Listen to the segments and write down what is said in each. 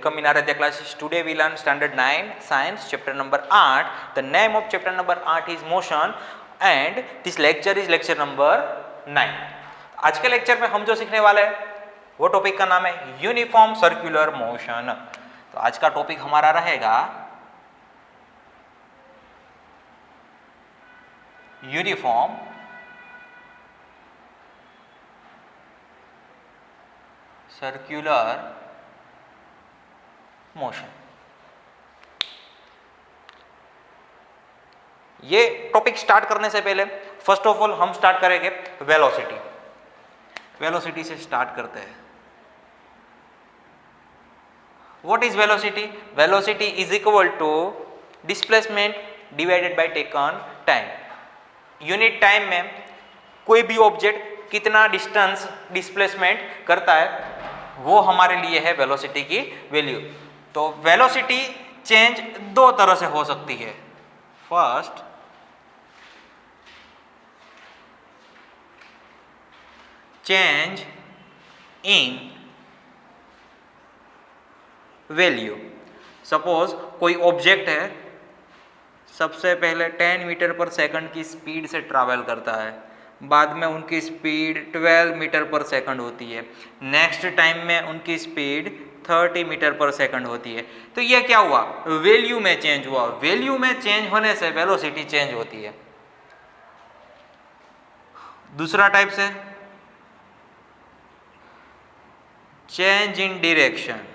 Welcome in Aradhya classes. Today we learn standard 9 science chapter number 8. The name of chapter number 8 is motion and this lecture is lecture number 9. आज के lecture में हम जो सीखने वाले हैं वो टॉपिक का नाम है यूनिफॉर्म सर्कुलर मोशन. तो आज का टॉपिक हमारा रहेगा यूनिफॉर्म सर्कुलर मोशन. ये टॉपिक स्टार्ट करने से पहले फर्स्ट ऑफ ऑल हम स्टार्ट करेंगे वेलोसिटी. वेलोसिटी से स्टार्ट करते हैं. What is velocity? Velocity is equal to displacement divided by taken time. Unit time में कोई भी ऑब्जेक्ट कितना डिस्टेंस डिस्प्लेसमेंट करता है वो हमारे लिए है वेलोसिटी की वैल्यू. तो वेलोसिटी चेंज दो तरह से हो सकती है. First, change in value. Suppose कोई ऑब्जेक्ट है, सबसे पहले 10 मीटर पर सेकंड की स्पीड से ट्रैवल करता है, बाद में उनकी स्पीड 12 मीटर पर सेकंड होती है, नेक्स्ट टाइम में उनकी स्पीड 30 मीटर पर सेकंड होती है. तो ये क्या हुआ? वैल्यू में चेंज हुआ. वैल्यू में चेंज होने से वेलोसिटी चेंज होती है. दूसरा टाइप से चेंज इन डायरेक्शन.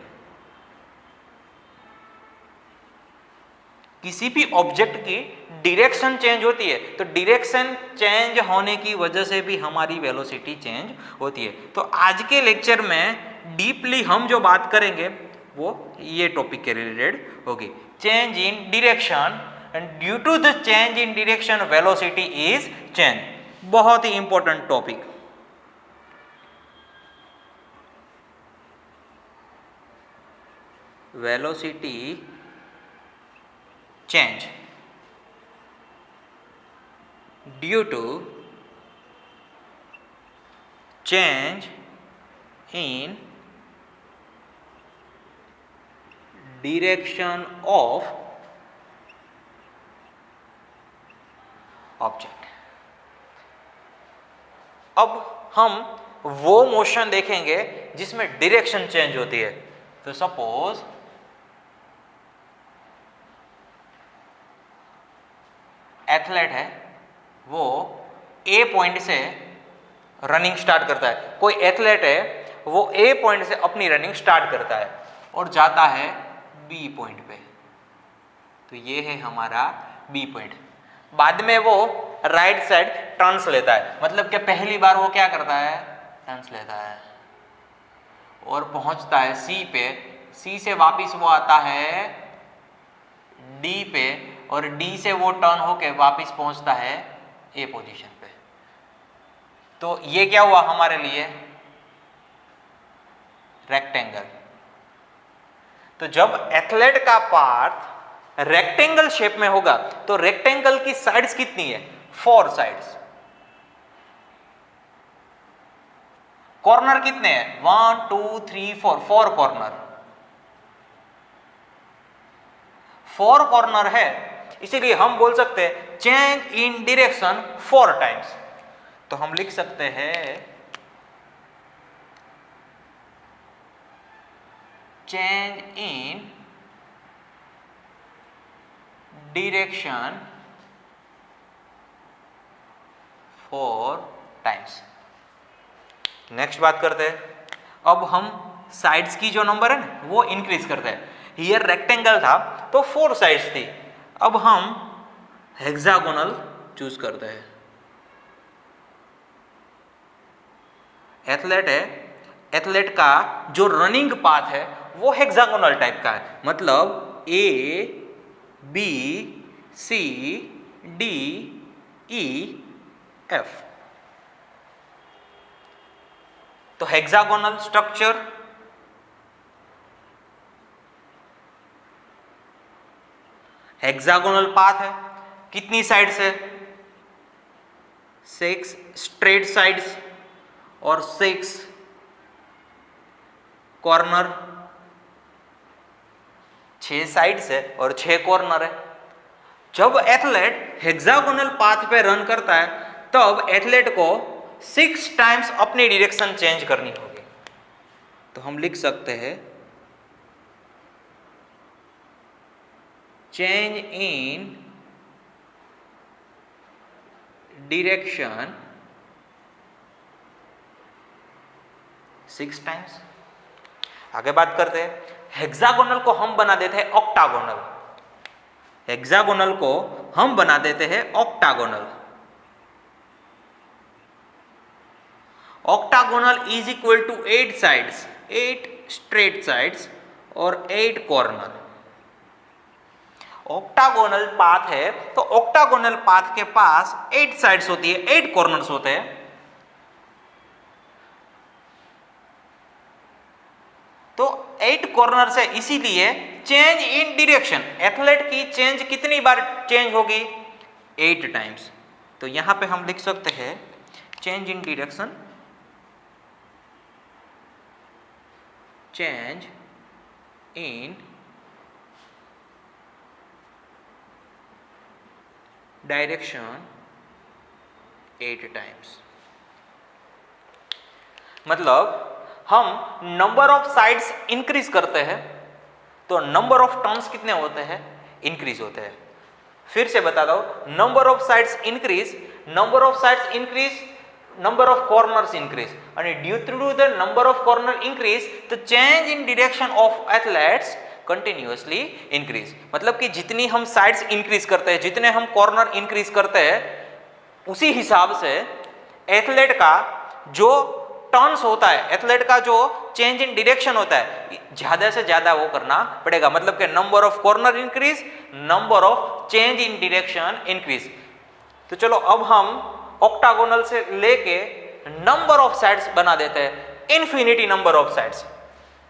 किसी भी ऑब्जेक्ट की डायरेक्शन चेंज होती है तो डायरेक्शन चेंज होने की वजह से भी हमारी वेलोसिटी चेंज होती है. तो आज के लेक्चर में डीपली हम जो बात करेंगे वो ये टॉपिक के रिलेटेड होगी. Change in direction and due to the change in direction velocity is change. बहुत ही important topic. Velocity change due to change in direction of object. अब हम वो मोशन देखेंगे जिसमें डायरेक्शन चेंज होती है. तो सपोज एथलेट है, वो ए पॉइंट से रनिंग स्टार्ट करता है. कोई एथलेट है वो ए पॉइंट से अपनी रनिंग स्टार्ट करता है और जाता है बी पॉइंट पे. तो ये है हमारा बी पॉइंट. बाद में वो राइट साइड टर्न्स लेता है, मतलब कि पहली बार वो क्या करता है? टर्न्स लेता है और पहुंचता है सी पे. सी से वापस वो आता है डी पे और डी से वो टर्न होके वापस पहुंचता है ए पोजीशन पे. तो ये क्या हुआ हमारे लिए? रेक्टेंगल. तो जब एथलेट का पाथ रेक्टेंगल शेप में होगा तो रेक्टेंगल की साइड्स कितनी है? 4 साइड्स. कॉर्नर कितने हैं? 1 2 3 4 कॉर्नर. 4 कॉर्नर है, इसीलिए हम बोल सकते हैं चेंज इन डायरेक्शन 4 टाइम्स. तो हम लिख सकते हैं change in direction 4 times. Next बात करते हैं. अब हम साइड्स की जो नंबर है ना वो इंक्रीज करते हैं. हियर रेक्टेंगल था तो 4 साइड्स थी. अब हम हेक्सागोनल चूज करते हैं. एथलेट है, एथलेट का जो रनिंग पाथ है वो हेक्सागोनल टाइप का है, मतलब A B C D E F. तो हेक्सागोनल स्ट्रक्चर. हेक्सागोनल पाथ है, कितनी साइड्स है? 6 स्ट्रेट साइड्स और 6 कॉर्नर. 6 साइड्स है और 6 कॉर्नर है। जब एथलेट हेक्सागोनल पाथ पे रन करता है तब एथलेट को 6 टाइम्स अपनी डायरेक्शन चेंज करनी होगी। तो हम लिख सकते हैं चेंज इन डायरेक्शन 6 टाइम्स। आगे बात करते हैं, हेक्सागोनल को हम बना देते हैं ऑक्टागोनल। हेक्सागोनल को हम बना देते हैं octagonal. Octagonal is equal to 8 sides, 8 straight sides और 8 कॉर्नर। ऑक्टागोनल पाथ है तो ऑक्टागोनल पाथ के पास 8 साइड्स होती है, 8 कॉर्नर्स होते हैं। तो 8 कॉर्नर से इसीलिए चेंज इन डायरेक्शन, एथलेट की चेंज कितनी बार चेंज होगी? 8 टाइम्स। तो यहां पे हम लिख सकते हैं change in direction, change in direction 8 times. मतलब हम नंबर ऑफ साइड्स इंक्रीज करते हैं तो नंबर ऑफ टर्न्स कितने होते हैं? इंक्रीज होते हैं। फिर से बता दो, number of sides increase, number of sides increase, number of corners increase, and due to the number of corner increase the change in direction of athletes continuously increase। मतलब कि जितनी हम साइड्स इंक्रीज करते हैं, जितने हम कॉर्नर इंक्रीज करते हैं, उसी हिसाब से एथलेट का जो टर्न्स होता है, एथलेट का जो चेंज इन डायरेक्शन होता है, ज्यादा से ज्यादा वो करना पड़ेगा। मतलब कि number of corner increase, number of change in direction increase. तो चलो अब हम ऑक्टागोनल से लेके नंबर ऑफ साइड्स बना देते हैं, इन्फिनिटी नंबर ऑफ साइड्स।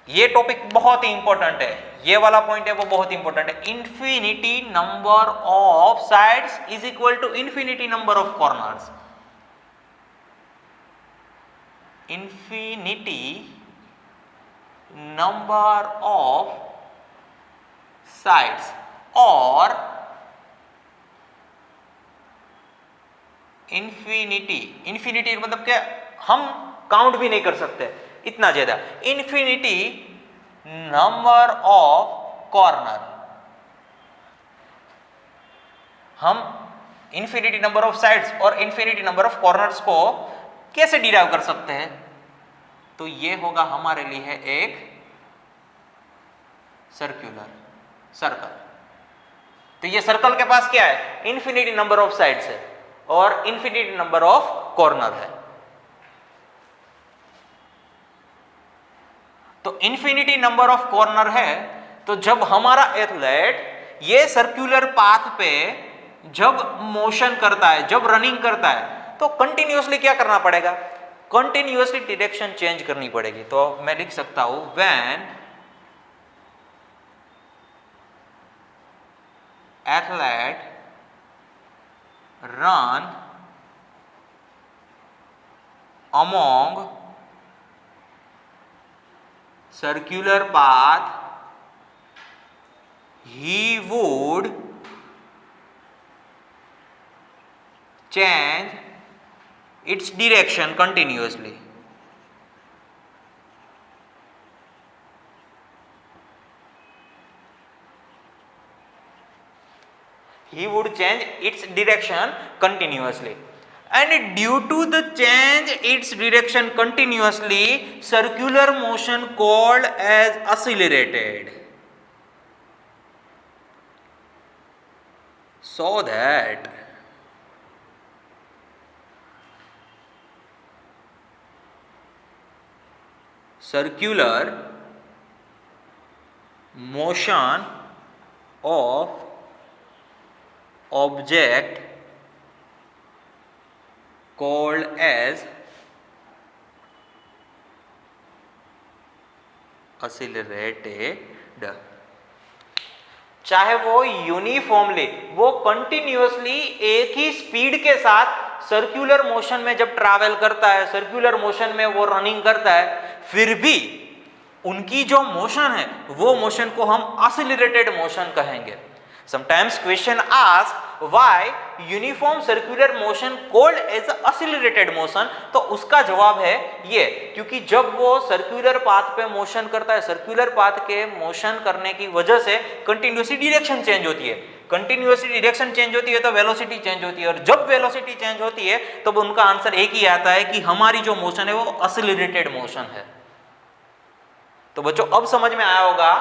ये टॉपिक बहुत ही इंपॉर्टेंट है, ये वाला पॉइंट है वो बहुत इंपॉर्टेंट है। Infinity number of sides is equal to infinity number of corners. Infinity number of sides और इन्फिनिटी मतलब क्या, हम काउंट भी नहीं कर सकते इतना ज्यादा। इन्फिनिटी नंबर ऑफ कॉर्नर, हम इन्फिनिटी नंबर ऑफ साइड्स और इन्फिनिटी नंबर ऑफ कॉर्नर्स को कैसे डिराइव कर सकते हैं? तो ये होगा हमारे लिए एक सर्कुलर सर्कल। तो ये सर्कल के पास क्या है? इन्फिनिटी नंबर ऑफ साइड्स है और इन्फिनिटी नंबर ऑफ कॉर्नर है। तो इन्फिनिटी नंबर ऑफ कॉर्नर है, तो जब हमारा एथलेट ये सर्कुलर पाथ पे जब मोशन करता है, जब रनिंग करता है, तो कंटिन्यूअसली क्या करना पड़ेगा? कंटिन्यूअसली डायरेक्शन चेंज करनी पड़ेगी। तो मैं लिख सकता हूं when athlete run among circular path, he would change its direction continuously. He would change its direction continuously, and due to the change its direction continuously, circular motion called as accelerated, so that circular motion of object called as accelerated, चाहे वो uniformly, वो continuously एक ही speed के साथ circular motion में जब travel करता है, सर्कुलर मोशन में वो रनिंग करता है, फिर भी उनकी जो मोशन है वो मोशन को हम एक्सीलरेटेड मोशन कहेंगे। Sometimes question ask why uniform circular motion called as accelerated motion, तो उसका जवाब है ये, क्योंकि जब वो सर्कुलर पाथ पे मोशन करता है, सर्कुलर पाथ के मोशन करने की वजह से कंटिन्यूसली डायरेक्शन चेंज होती है, कंटिन्यूसली डायरेक्शन चेंज होती है तो वेलोसिटी चेंज होती है, और जब वेलोसिटी चेंज होती है तब उनका आंसर एक ही आता है कि हमारी जो मोशन है वो एक्सीलरेटेड मोशन है। तो बच्चों अब समझ में आया होगा,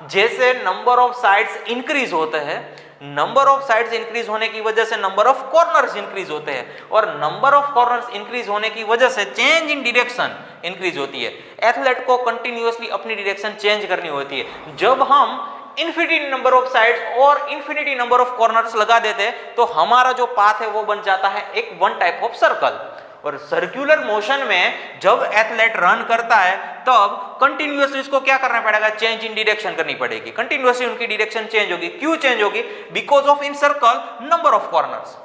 जैसे नंबर ऑफ साइड्स इंक्रीज होते हैं, नंबर ऑफ साइड्स इंक्रीज होने की वजह से नंबर ऑफ कॉर्नर्स इंक्रीज होते हैं, और नंबर ऑफ कॉर्नर्स इंक्रीज होने की वजह से चेंज इन डायरेक्शन इंक्रीज होती है। एथलेट को कंटिन्यूअसली अपनी डायरेक्शन चेंज करनी होती है। जब हम इन्फिनिटी नंबर ऑफ साइड्स और इन्फिनिटी नंबर ऑफ कॉर्नर्स लगा देते हैं तो हमारा जो पाथ है वो बन जाता है एक वन टाइप ऑफ सर्कल। और सर्कुलर मोशन में जब एथलेट रन करता है तब कंटिन्यूअसली उसको क्या करना पड़ेगा, चेंज इन डायरेक्शन करनी पड़ेगी, कंटिन्यूअसली उनकी डायरेक्शन चेंज होगी। क्यों चेंज होगी? Because of in circle number of corners.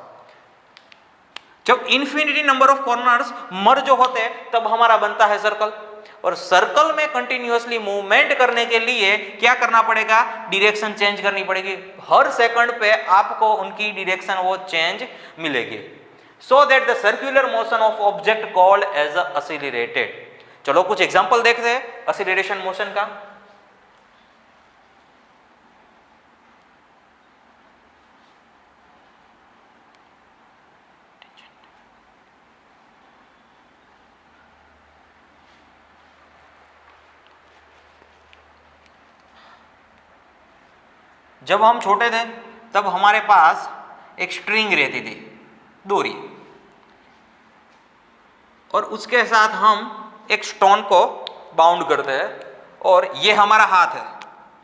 जब इन्फिनिटी नंबर ऑफ कॉर्नर्स मर्ज होते हैं तब हमारा बनता है सर्कल। और सर्कल में कंटिन्यूअसली मूवमेंट करने के लिए क्या करना पड़ेगा, डायरेक्शन चेंज करनी पड़ेगी। हर सेकंड पे आपको उनकी डायरेक्शन वो चेंज मिलेगी, so that the circular motion of object called as accelerated। चलो कुछ एग्जांपल देखते हैं एक्सीलरेशन मोशन का। जब हम छोटे थे तब हमारे पास एक स्ट्रिंग रहती थी, डोरी, और उसके साथ हम एक स्टोन को बाउंड करते हैं, और ये हमारा हाथ है,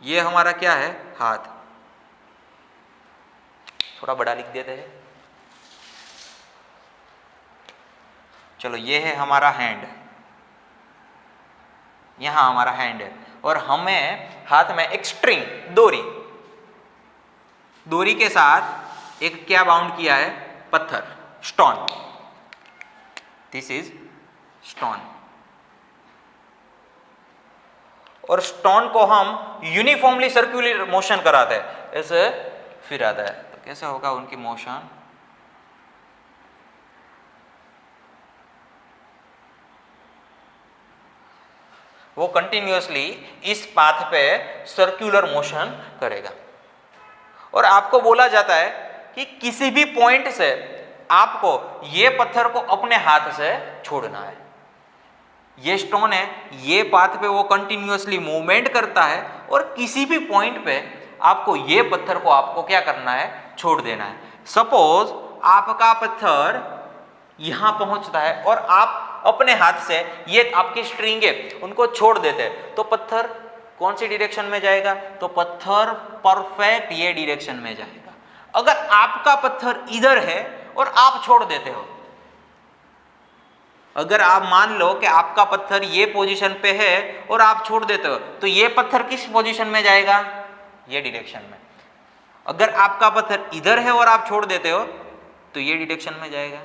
ये हमारा क्या है, हाथ। थोड़ा बड़ा लिख देते हैं, चलो ये है हमारा हैंड, यहां हमारा हैंड है, और हमें हाथ में एक स्ट्रिंग, डोरी, डोरी के साथ एक क्या बाउंड किया है, पत्थर, स्टोन। This is stone. और स्टोन को हम यूनिफॉर्मली सर्कुलर मोशन कराते हैं, ऐसे फिर आता है, तो कैसे होगा उनकी मोशन, वो कंटिन्यूअसली इस पाथ पे सर्कुलर मोशन करेगा। और आपको बोला जाता है कि किसी भी पॉइंट से आपको ये पत्थर को अपने हाथ से छोड़ना है। ये स्टोन है, ये पाथ पे वो कंटिन्यूअसली मूवमेंट करता है, और किसी भी पॉइंट पे आपको ये पत्थर को आपको क्या करना है, छोड़ देना है। सपोज आपका पत्थर यहां पहुंचता है और आप अपने हाथ से, ये आपकी स्ट्रिंग है, उनको छोड़ देते हैं, तो पत्थर कौन सी डायरेक्शन में जाएगा, तो पत्थर परफेक्ट ये डायरेक्शन में जाएगा। अगर आपका पत्थर इधर है और आप छोड़ देते हो, अगर आप मान लो कि आपका पत्थर ये पोजीशन पे है और आप छोड़ देते हो, तो ये पत्थर किस पोजीशन में जाएगा, ये डायरेक्शन में। अगर आपका पत्थर इधर है और आप छोड़ देते हो तो ये डायरेक्शन में जाएगा।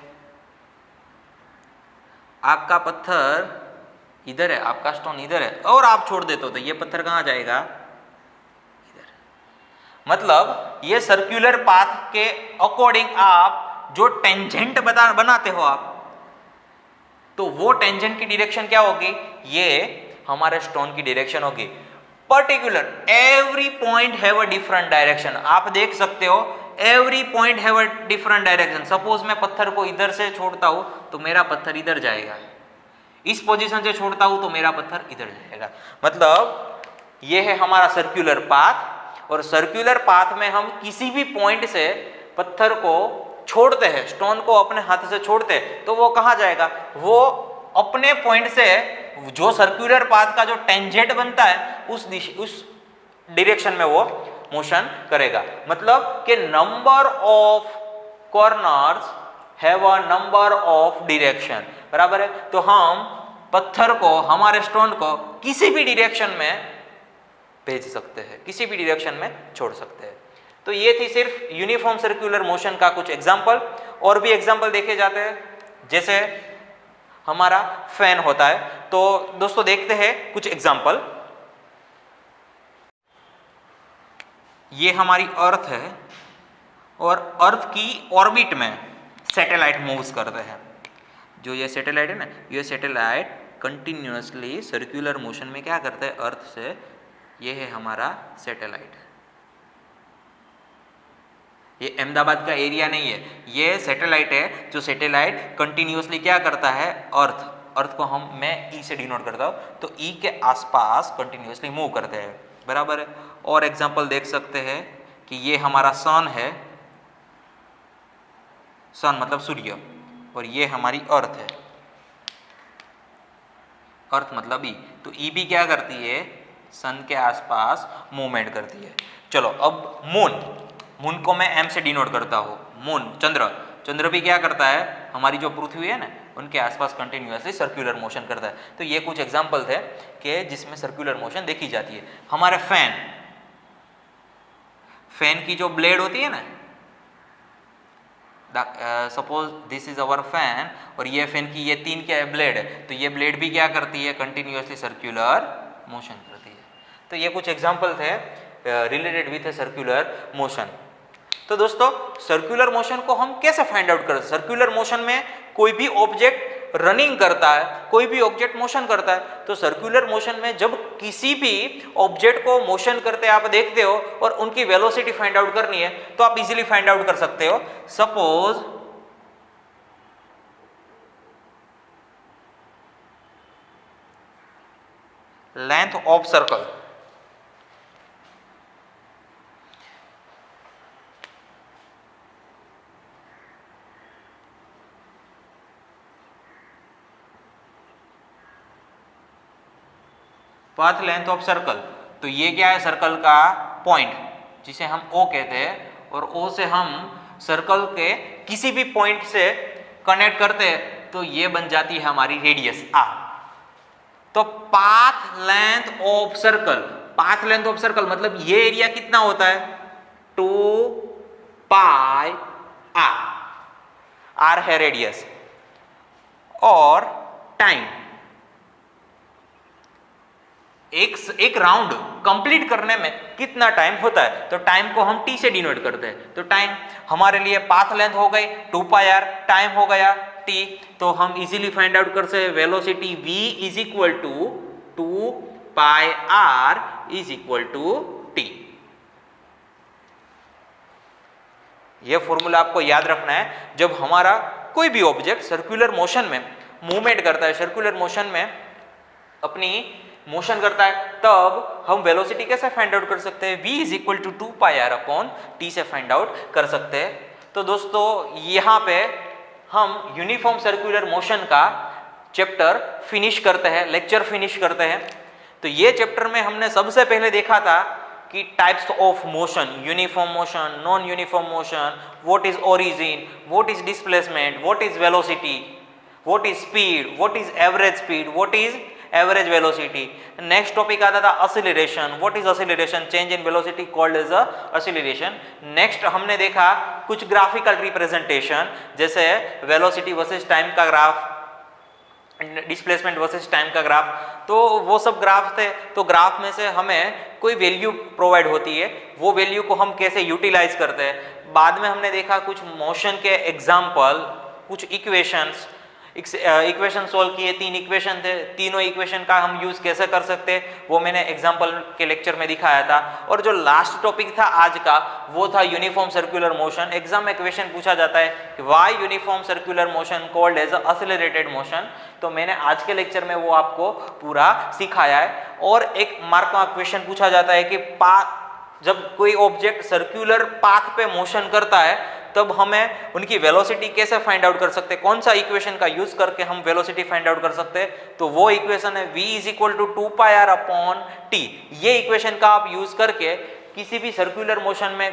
आपका पत्थर इधर है, आपका स्टोन इधर है और आप छोड़ देते हो तो ये पत्थर कहां जाएगा, इधर। मतलब ये सर्कुलर पाथ के अकॉर्डिंग आप जो टेंजेंट बनाते हो आप, तो वो टेंजेंट की डायरेक्शन क्या होगी, ये हमारे स्टोन की डायरेक्शन होगी। Particular every point have a different direction. आप देख सकते हो every point have a different direction. Suppose मैं पत्थर को इधर से छोड़ता हूं तो मेरा पत्थर इधर जाएगा, इस पोजीशन से छोड़ता हूं तो मेरा पत्थर इधर जाएगा। मतलब ये है हमारा सर्कुलर पाथ, और सर्कुलर पाथ में हम किसी भी पॉइंट से पत्थर को छोड़ते हैं, स्टोन को अपने हाथ से छोड़ते हैं, तो वो कहां जाएगा, वो अपने पॉइंट से जो सर्कुलर पाथ का जो टेंजेंट बनता है उस डायरेक्शन में वो मोशन करेगा। मतलब कि number of corners have a number of direction, बराबर है। तो हम पत्थर को, हमारे स्टोन को किसी भी डायरेक्शन में भेज सकते हैं, किसी भी डायरेक्शन में छोड़ सकते हैं। तो ये थी सिर्फ यूनिफॉर्म सर्कुलर मोशन का कुछ एग्जाम्पल। और भी एग्जाम्पल देखे जाते हैं, जैसे हमारा फैन होता है। तो दोस्तों देखते हैं कुछ एग्जाम्पल। ये हमारी अर्थ है और अर्थ की ऑर्बिट में सैटेलाइट मूव्स करते हैं। जो ये सैटेलाइट है ना, ये सैटेलाइट कंटिन्यूअसली सर्कुलर मोशन में क्या करता है अर्थ से, ये है हमारा सैटेलाइट। ये अहमदाबाद का एरिया नहीं है, ये सैटेलाइट है। जो सैटेलाइट कंटिन्यूअसली क्या करता है अर्थ को मैं ई से डिनोट करता हूँ, तो ई के आसपास कंटिन्यूअसली मूव करते हैं, बराबर है। और एग्जांपल देख सकते हैं कि ये हमारा सन है, सन मतलब सूर्य, और ये हमारी अर्थ है, अर्थ मतलब ई। तो ई भी क्या करती है, सन के आसपास मूवमेंट करती है। चलो अब मून को मैं एम से डिनोट करता हूँ। मून चंद्र भी क्या करता है, हमारी जो पृथ्वी है ना उनके आसपास कंटिन्यूअसली सर्कुलर मोशन करता है। तो ये कुछ एग्जांपल थे कि जिसमें सर्कुलर मोशन देखी जाती है। हमारे फैन की जो ब्लेड होती है ना, suppose this is our fan, और ये फैन की ये 3 क्या है ब्लेड है, तो ये ब्लेड भी क्या करती है, कंटिन्यूअसली सर्कुलर मोशन करती है। तो ये कुछ एग्जांपल थे रिलेटेड विथ सर्कुलर मोशन। तो दोस्तों सर्कुलर मोशन को हम कैसे फाइंड आउट करते हैं? सर्कुलर मोशन में कोई भी ऑब्जेक्ट रनिंग करता है, कोई भी ऑब्जेक्ट मोशन करता है, तो सर्कुलर मोशन में जब किसी भी ऑब्जेक्ट को मोशन करते आप देखते हो और उनकी वेलोसिटी फाइंड आउट करनी है, तो आप इजीली फाइंड आउट कर सकते हो। Suppose length of circle, path length of circle, तो ये क्या है, सर्कल का पॉइंट जिसे हम O कहते हैं, और O से हम सर्कल के किसी भी पॉइंट से कनेक्ट करते हैं, तो ये बन जाती है हमारी रेडियस R। तो पाथ लेंथ ऑफ सर्कल मतलब ये एरिया कितना होता है, 2 पाई R, R है रेडियस, और टाइम, एक राउंड कंप्लीट करने में कितना टाइम होता है, तो टाइम को हम t से डिनोट करते हैं। तो टाइम हमारे लिए पाथ लेंथ हो गई 2 पाई r, टाइम हो गया t, तो हम इजीली फाइंड आउट कर सकते हैं velocity v is equal to 2 pi r is equal to t। यह फॉर्मूला आपको याद रखना है। जब हमारा कोई भी ऑब्जेक्ट सर्कुलर मोशन में मूवमेंट करता है, सर्कुलर मोशन में अपनी मोशन करता है, तब हम वेलोसिटी कैसे फाइंड आउट कर सकते हैं, v is equal to 2 pi r upon t से फाइंड आउट कर सकते हैं। तो दोस्तों यहाँ पे हम यूनिफॉर्म सर्कुलर मोशन का चैप्टर फिनिश करते हैं, लेक्चर फिनिश करते हैं। तो ये चैप्टर में हमने सबसे पहले देखा था कि types of motion, uniform motion, non uniform motion, what is origin, what is displacement, what is velocity, what is speed, what is average speed, what is average velocity. Next topic आता था acceleration, what is acceleration, change in velocity called as acceleration. Next हमने देखा कुछ graphical representation, जैसे velocity versus time का graph, displacement versus time का graph. तो वो सब ग्राफ थे, तो ग्राफ में से हमें कोई वैल्यू प्रोवाइड होती है, वो वैल्यू को हम कैसे यूटिलाइज करते हैं। बाद में हमने देखा कुछ मोशन के एग्जाम्पल, कुछ इक्वेशंस, इक्वेशन सोल्व किए, 3 इक्वेशन थे, तीनों इक्वेशन का हम यूज कैसे कर सकते हैं वो मैंने एग्जांपल के लेक्चर में दिखाया था। और जो लास्ट टॉपिक था आज का वो था यूनिफॉर्म सर्कुलर मोशन। एग्जाम में क्वेश्चन पूछा जाता है कि why uniform circular motion called as accelerated motion, तो मैंने आज के लेक्चर में वो आपको पूरा सिखाया है। और एक मार्क का क्वेश्चन पूछा जाता है कि जब कोई ऑब्जेक्ट सर्कुलर पाथ पे मोशन करता है तब हमें उनकी वेलोसिटी कैसे फाइंड आउट कर सकते हैं, कौन सा इक्वेशन का यूज करके हम वेलोसिटी फाइंड आउट कर सकते हैं। तो वो इक्वेशन है v is equal to 2 pi r upon t। ये इक्वेशन का आप यूज करके किसी भी सर्कुलर मोशन में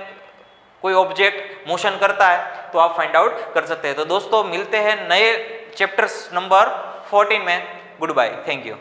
कोई ऑब्जेक्ट मोशन करता है तो आप फाइंड आउट कर सकते हैं। तो दोस्तों मिलते हैं नए चैप्टर्स नंबर 14 में। Goodbye, thank you.